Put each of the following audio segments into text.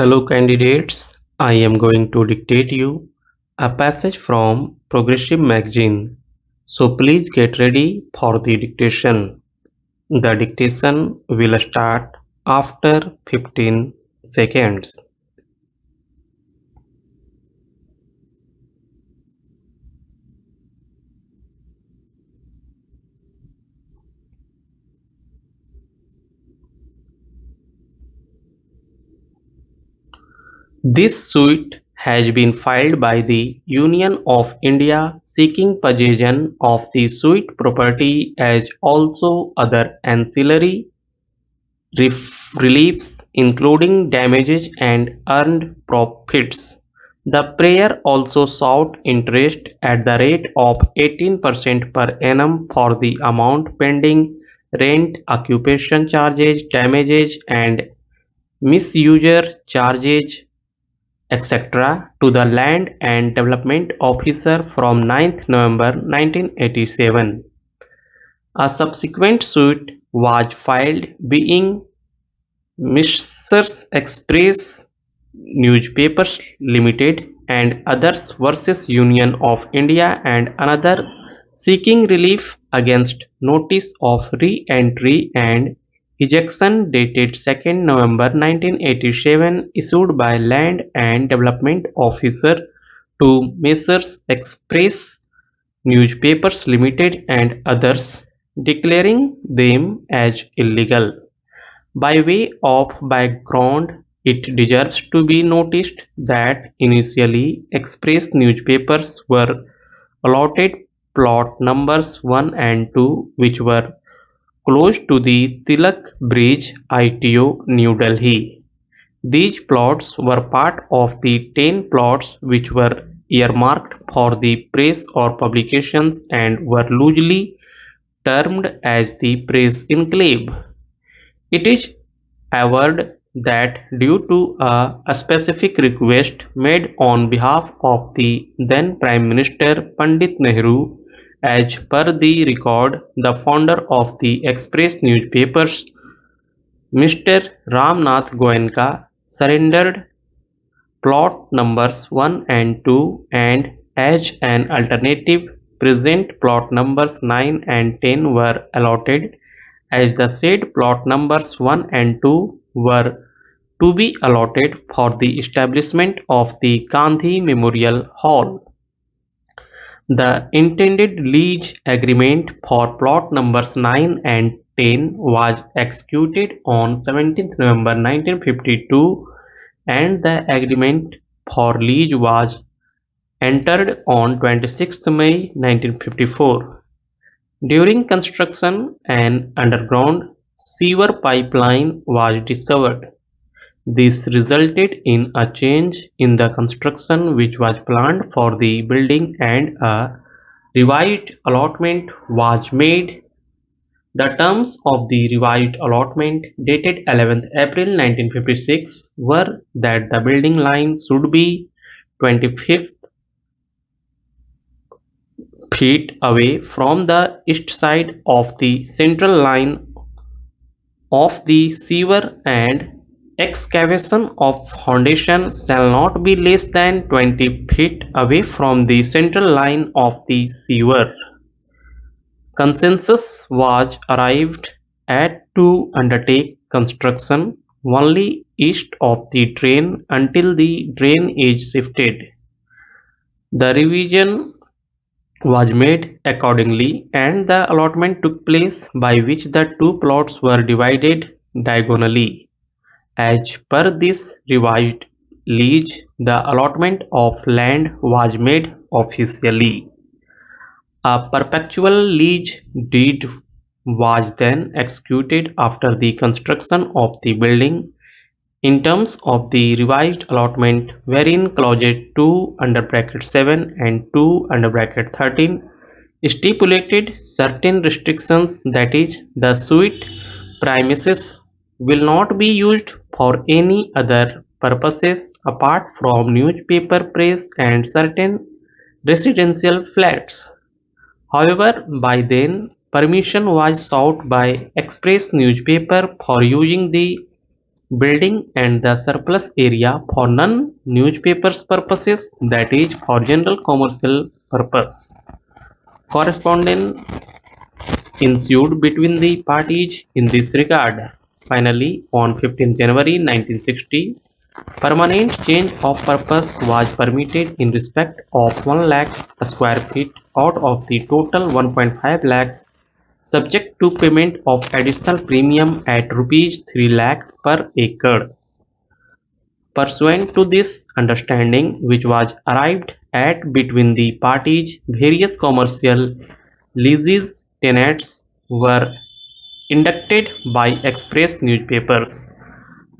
Hello candidates, I am going to dictate you a passage from Progressive magazine. So please get ready for the dictation. The dictation will start after 15 seconds. This suit has been filed by the Union of India seeking possession of the suit property as also other ancillary reliefs including damages and earned profits. The prayer also sought interest at the rate of 18% per annum for the amount pending rent, occupation charges, damages and misuser charges, etc. to the Land and Development Officer from 9th November 1987. A subsequent suit was filed being 𝑚𝑠 Newspapers Limited and others versus Union of India and another seeking relief against notice of re-entry and ejection dated 2nd November 1987 issued by Land and Development Officer to 𝑚𝑠 Newspapers Limited and others, declaring them as illegal. By way of background, it deserves to be noticed that initially Express newspapers were allotted plot numbers 1 and 2 which were close to the Tilak Bridge, ITO, New Delhi. These plots were part of the 10 plots which were earmarked for the press or publications and were loosely termed as the press enclave. It is averred that due to a specific request made on behalf of the then Prime Minister Pandit Nehru, as per the record, the founder of the Express newspapers, Mr. Ramnath Goenka, surrendered plot numbers 1 and 2 and as an alternative, present plot numbers 9 and 10 were allotted as the said plot numbers 1 and 2 were to be allotted for the establishment of the Gandhi Memorial Hall. The intended lease agreement for plot numbers 9 and 10 was executed on 17th November 1952 and the agreement for lease was entered on 26th May 1954. During construction, an underground sewer pipeline was discovered. This resulted in a change in the construction which was planned for the building and a revised allotment was made. The terms of the revised allotment dated 11th April 1956 were that the building line should be 25th feet away from the east side of the central line of the sewer and excavation of foundation shall not be less than 20 feet away from the central line of the sewer. Consensus was arrived at to undertake construction only east of the drain until the drain is shifted. The revision was made accordingly and the allotment took place by which the two plots were divided diagonally. As per this revised lease, the allotment of land was made officially. A perpetual lease deed was then executed after the construction of the building in terms of the revised allotment wherein clauses 2 (7) and 2 (13) stipulated certain restrictions, that is, the suite premises will not be used for any other purposes apart from newspaper press and certain residential flats. However, by then permission was sought by Express newspaper for using the building and the surplus area for non-newspapers purposes, that is for general commercial purpose. Correspondence ensued between the parties in this regard. Finally, on 15 January 1960, permanent change of purpose was permitted in respect of 1 lakh square feet out of the total 1.5 lakhs, subject to payment of additional premium at rupees 3 lakh per acre. Pursuant to this understanding, which was arrived at between the parties, various commercial leases tenants were inducted by express newspapers.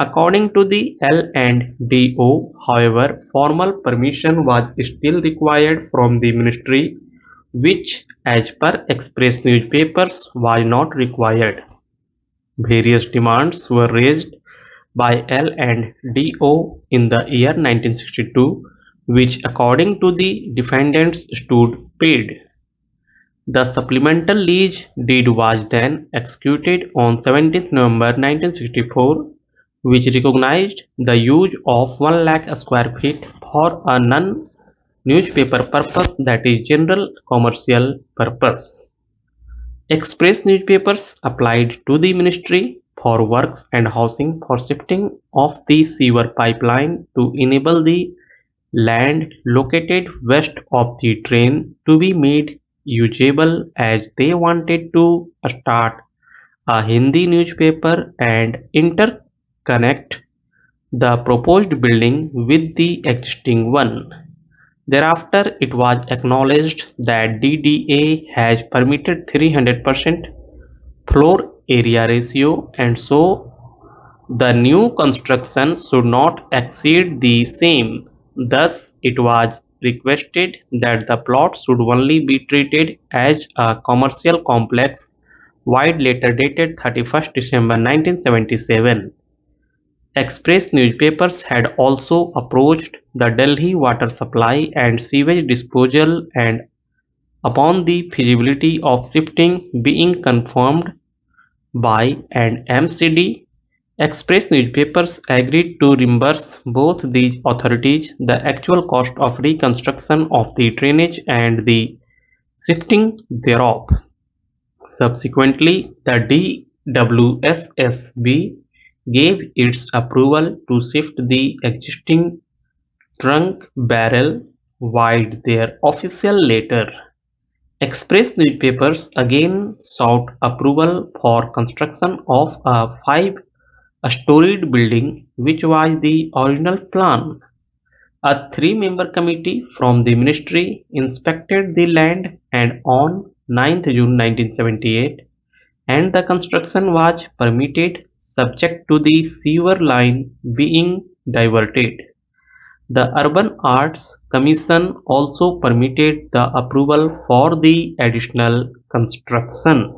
According to the L&DO, however, formal permission was still required from the ministry, which, as per express newspapers, was not required. Various demands were raised by L&DO in the year 1962, which, according to the defendants, stood paid. The supplemental lease deed was then executed on 17th November 1964, which recognized the use of 1 lakh square feet for a non-newspaper purpose, that is general commercial purpose. Express newspapers applied to the Ministry for Works and Housing for shifting of the sewer pipeline to enable the land located west of the drain to be made usable, as they wanted to start a Hindi newspaper and interconnect the proposed building with the existing one. Thereafter, it was acknowledged that DDA has permitted 300% floor area ratio, and so the new construction should not exceed the same. Thus, it was requested that the plot should only be treated as a commercial complex. Wide letter dated 31st December 1977. Express newspapers had also approached the Delhi Water Supply and Sewage Disposal, and upon the feasibility of shifting being confirmed by an MCD, express newspapers agreed to reimburse both these authorities the actual cost of reconstruction of the drainage and the shifting thereof. Subsequently, the DWSSB gave its approval to shift the existing trunk barrel wide their official letter. Express newspapers again sought approval for construction of a 5-storied building, which was the original plan. A 3-member committee from the ministry inspected the land, and on 9th June 1978, and the construction was permitted subject to the sewer line being diverted. The Urban Arts Commission also permitted the approval for the additional construction.